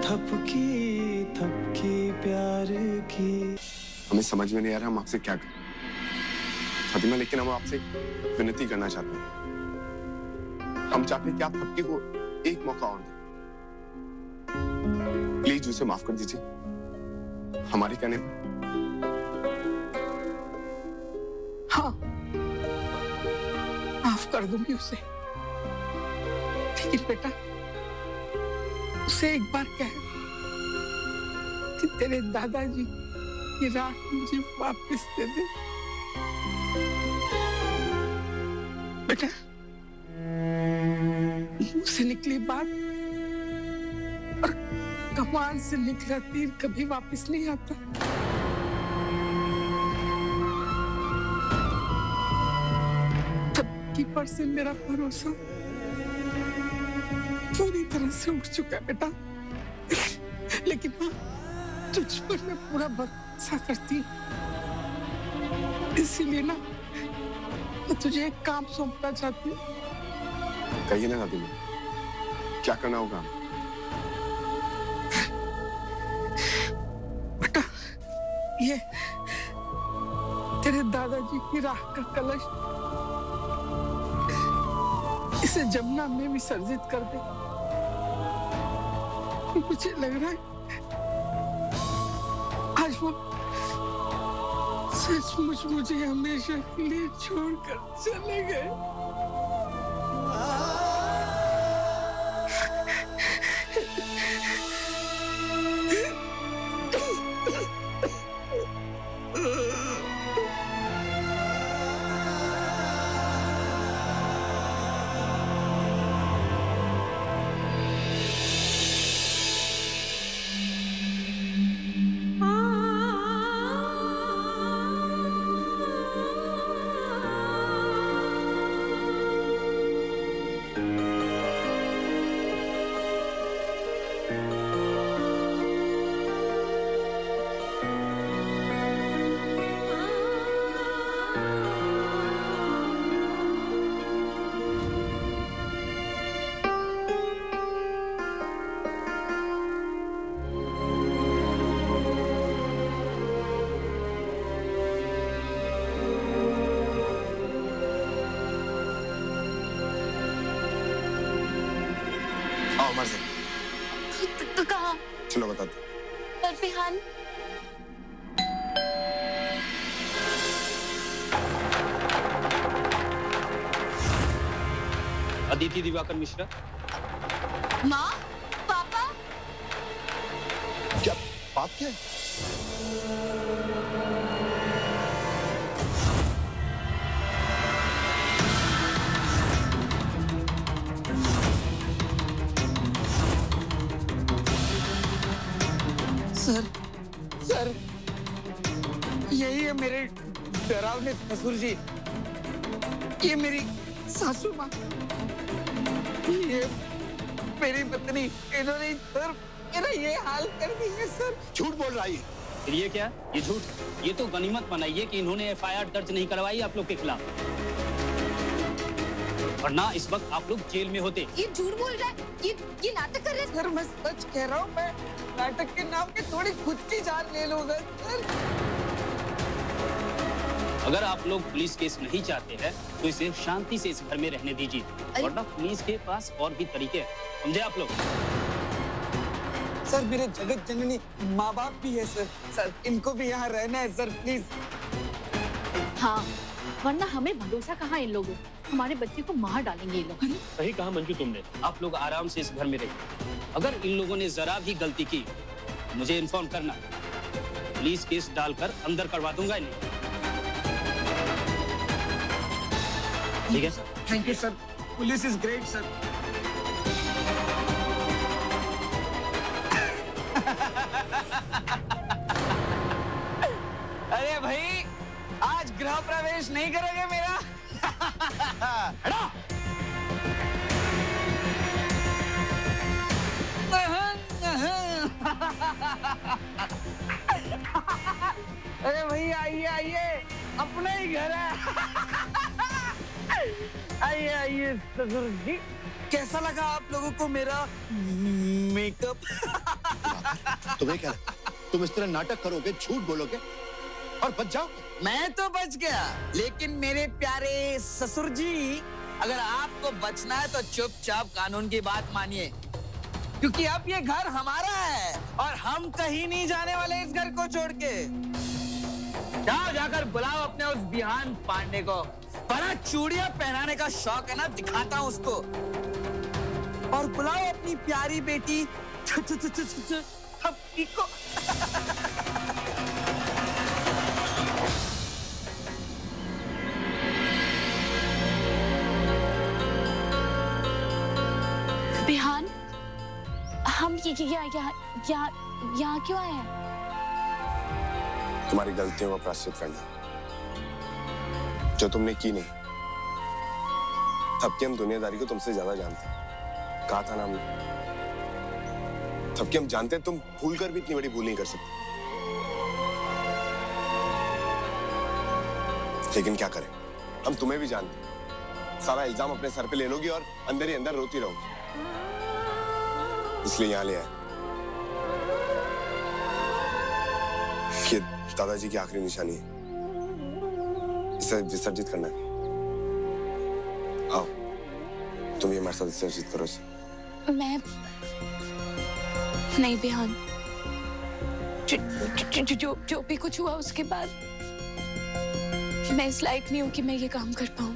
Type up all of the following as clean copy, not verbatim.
थपकी थपकी प्यार की। हमें समझ में नहीं आ रहा हम आपसे क्या करें फातिमा, लेकिन हम आपसे विनती करना चाहते हैं। हम चाहते हैं कि आप थपकी को एक मौका और दें। प्लीज उसे माफ कर दीजिए हमारे कहने पर। हाँ, माफ कर दूंगी उसे, लेकिन बेटा उसे एक बार कह कि तेरे दादाजी की राह मुझे वापस दे दे। बेटा मुंह से निकली बात और कमान से निकला तीर कभी वापस नहीं आता। थपकी पर से मेरा भरोसा पूरी तरह से उठ चुका है बेटा, लेकिन हाँ तुझ पर मैं पूरा भरोसा करती हूँ। इसीलिए ना मैं तुझे एक काम सौंपना चाहती हूँ। कहिए ना फातिमा, क्या करना होगा? बेटा ये तेरे दादाजी की राह का कलश, इसे जमुना में विसर्जित कर दे। मुझे लग रहा है आज वो सचमुच मुझे हमेशा के लिए छोड़कर चले गए। कहाँ? चलो बताते। फरफिहान। अदिति दिवाकर मिश्रा। माँ, पापा। क्या बात क्या है? सर, यही है मेरे डरावने ससुर जी। ये मेरी सासू माँ, ये मेरी पत्नी। इन्होंने सर मेरा ये हाल कर दिया सर। झूठ बोल रहा है। फिर ये क्या? ये झूठ? ये तो गनीमत बनाइए कि इन्होंने एफआईआर दर्ज नहीं करवाई आप लोग के खिलाफ, वरना इस वक्त आप लोग जेल में होते। ये झूठ बोल रहा है, ये नाटक कर रहे हैं। सर मैं सच कह रहा हूँ, मैं नाटक के नाम पे थोड़ी खुद की जान ले लूंगा सर। अगर आप लोग पुलिस केस नहीं चाहते हैं तो इसे शांति से इस घर में रहने दीजिए, वरना पुलिस के पास और भी तरीके हैं, समझे आप लोग? सर मेरे जगत जननी माँ बाप भी है सर, इनको भी यहाँ रहना है सर, प्लीज। हाँ, वरना हमें भरोसा कहाँ इन लोगों, हमारे बच्चे को मार डालेंगे ये लोग। सही कहा मंजू तुमने। आप लोग आराम से इस घर में रहिए। अगर इन लोगों ने जरा भी गलती की मुझे इन्फॉर्म करना, पुलिस केस डालकर अंदर करवा दूंगा इन्हें। ठीक है sir? Thank you sir, police is great sir. अरे भाई, आज गृह प्रवेश नहीं करोगे मेरा? हटो। अरे भाई आइए आइए, अपना ही घर है। आइए आइए ससुर जी। कैसा लगा आप लोगों को मेरा मेकअप? तुम्हें क्या लगता है? तुम इस तरह नाटक करोगे, झूठ बोलोगे और बच जाओगे? मैं तो बच गया, लेकिन मेरे प्यारे ससुर जी, अगर आपको बचना है तो चुपचाप कानून की बात मानिए, क्योंकि अब ये घर हमारा है और हम कहीं नहीं जाने वाले इस घर को छोड़ के। जाओ, जाकर बुलाओ अपने उस बिहान पांडे को। बड़ा चूड़ियां पहनाने का शौक है ना, दिखाता हूं उसको। और बुलाओ अपनी प्यारी बेटी थप्पी को। बिहान, हम यहाँ क्यों आए हैं? तुम्हारी गलतियों का प्रायश्चित करना, जो तुमने की नहीं। तब कि हम दुनियादारी को तुमसे ज्यादा जानते हैं। कहा था ना हमने, तब कि हम जानते हैं तुम भूल कर भी इतनी बड़ी भूल नहीं कर सकते। लेकिन क्या करें, हम तुम्हें भी जानते हैं। सारा इल्जाम अपने सर पे ले लोगी और अंदर ही अंदर रोती रहोगी, इसलिए यहां ले आए। ये दादाजी की आखिरी निशानी है, इसे विसर्जित करना है। आओ, तुम ये हमारे साथ विसर्जित करो इसे। मैं नहीं बिहान, जो भी कुछ हुआ उसके बाद मैं इस लायक नहीं हूं कि मैं ये काम कर पाऊं।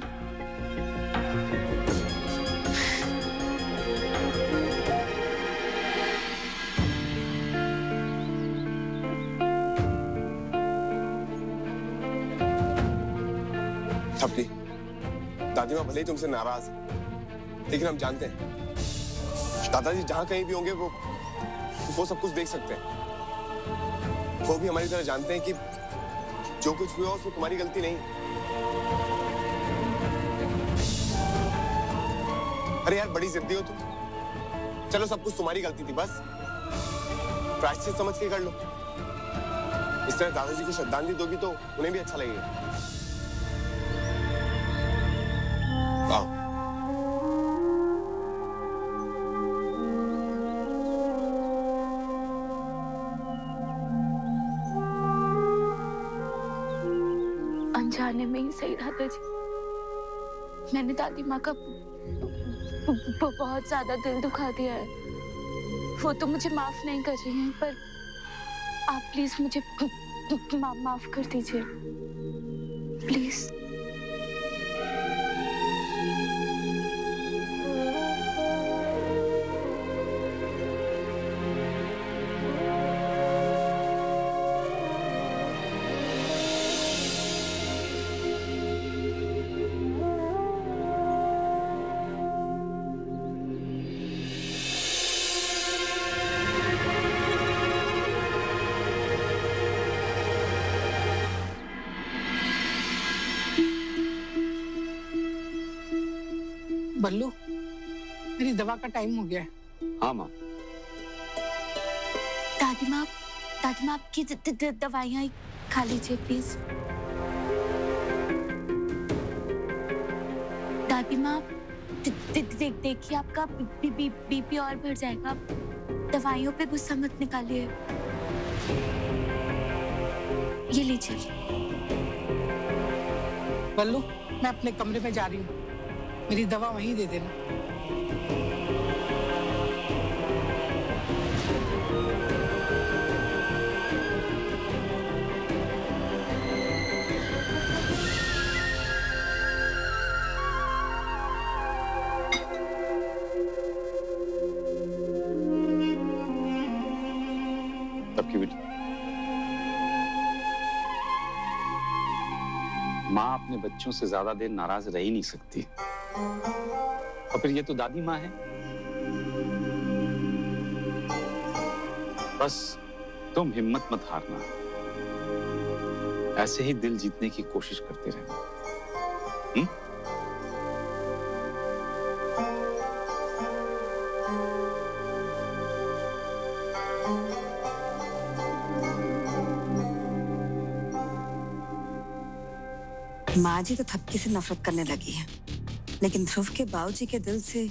थप्पी, दादी माँ भले ही तुमसे नाराज है, लेकिन हम जानते हैं दादाजी जहां कहीं भी होंगे वो सब कुछ देख सकते हैं। वो भी हमारी तरह जानते हैं कि जो कुछ भी हुआ उसमें तुम्हारी गलती नहीं। अरे यार, बड़ी जिद्दी हो तुम। चलो, सब कुछ तुम्हारी गलती थी, बस प्रायश्चित समझ के कर लो। इस तरह दादाजी को श्रद्धांजलि दोगी तो उन्हें भी अच्छा लगेगा। आओ। अनजाने में ही सही दादाजी, मैंने दादी माँ का बहुत ज्यादा दिल दुखा दिया है। वो तो मुझे माफ नहीं कर रही हैं, पर आप प्लीज मुझे माफ कर दीजिए, प्लीज। बल्लू, मेरी दवा का टाइम हो गया है। हाँ माँ। दादी माँ आपकी दवाइयाँ खा लीजिए प्लीज। दादी माँ, देखिए आपका बीपी और बढ़ जाएगा। दवाइयों पे गुस्सा मत निकालिए। ये लीजिए। बल्लू, मैं अपने कमरे में जा रही हूँ, मेरी दवा वहीं दे देना। सबकी बेटी माँ अपने बच्चों से ज्यादा देर नाराज रह ही नहीं सकती, और फिर ये तो दादी माँ है। बस तुम हिम्मत मत हारना, ऐसे ही दिल जीतने की कोशिश करते रहना। माँ जी तो थपकी से नफरत करने लगी है, लेकिन ध्रुव के बाबूजी के दिल से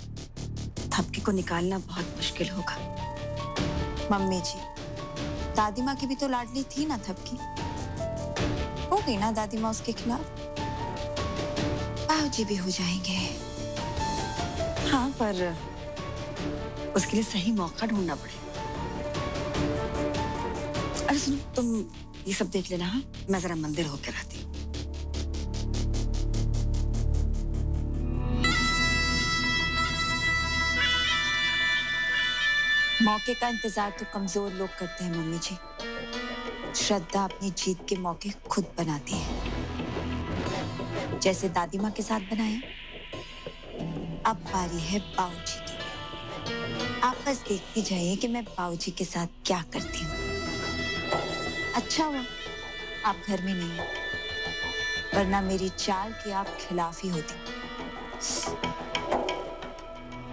थपकी को निकालना बहुत मुश्किल होगा। मम्मी जी, दादी माँ की भी तो लाडली थी ना थपकी, हो गई ना दादी माँ उसके खिलाफ, बाबूजी भी हो जाएंगे। हाँ, पर उसके लिए सही मौका ढूंढना पड़ेगा। अरे सुनो, तुम ये सब देख लेना। हाँ, मैं जरा मंदिर होकर आती हूँ। मौके का इंतजार तो कमजोर लोग करते हैं मम्मी जी। श्रद्धा अपनी जीत के मौके खुद बनाती है, जैसे दादी माँ के साथ बनाया। अब बारी है बाबूजी की। आप बस देखती जाइए कि मैं बाबूजी के साथ क्या करती हूँ। अच्छा हुआ आप घर में नहीं हैं, वरना मेरी चाल की आप खिलाफ ही होती।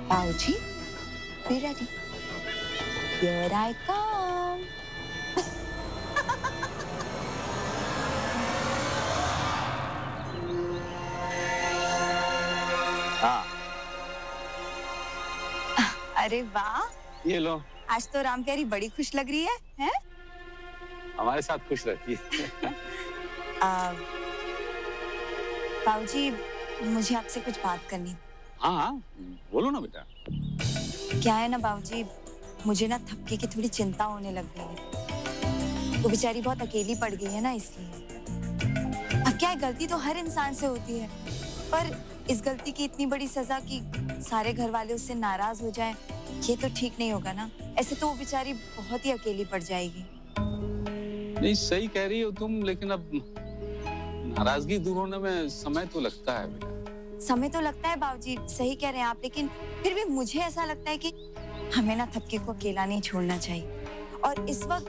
बाबूजी, be ready. Here I come. हाँ, अरे वाह, ये लो। आज तो राम प्यारी बड़ी खुश लग रही है, हैं? हमारे साथ खुश रहती है। बाबूजी, मुझे आपसे कुछ बात करनी। हाँ हाँ, बोलो ना बेटा। क्या है ना बाबूजी, मुझे ना थपकी की थोड़ी चिंता होने लग गई है। वो बेचारी बहुत अकेली पड़ गई है ना, इसलिए। अब क्या है, गलती तो हर इंसान से होती है, पर इस गलती की इतनी बड़ी सजा कि सारे घर वाले उससे नाराज हो जाएं, ये तो ठीक नहीं होगा ना। ऐसे तो वो बेचारी बहुत ही अकेली पड़ जाएगी। नहीं, सही कह रही हो तुम, लेकिन अब नाराजगी दूर होने में समय तो लगता है बेटा। समय तो लगता है बाबूजी, सही कह रहे हैं आप, लेकिन फिर भी मुझे ऐसा लगता है कि हमें ना थपकी को अकेला नहीं छोड़ना चाहिए। और इस वक्त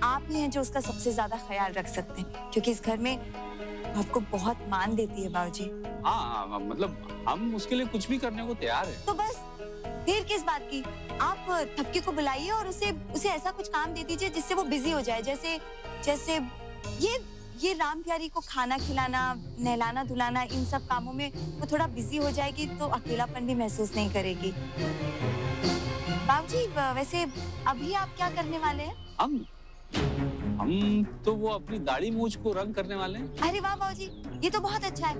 आप ही हैं जो उसका सबसे ज्यादा ख्याल रख सकते हैं, क्योंकि इस घर में आपको बहुत मान देती है बाबूजी। हाँ, मतलब हम उसके लिए कुछ भी करने को तैयार हैं। तो बस देर किस बात की, आप थपकी को बुलाइए और उसे ऐसा कुछ काम दे दीजिए जिससे वो बिजी हो जाए। जैसे ये राम प्यारी को खाना खिलाना, नहलाना धुलाना, इन सब कामों में वो थोड़ा बिजी हो जाएगी तो अकेलापन भी महसूस नहीं करेगी। बाबूजी, वैसे अभी आप क्या करने वाले हैं? हम तो वो अपनी दाढ़ी मूंछ को रंग करने वाले हैं। अरे वाह बाबूजी, ये तो बहुत अच्छा है।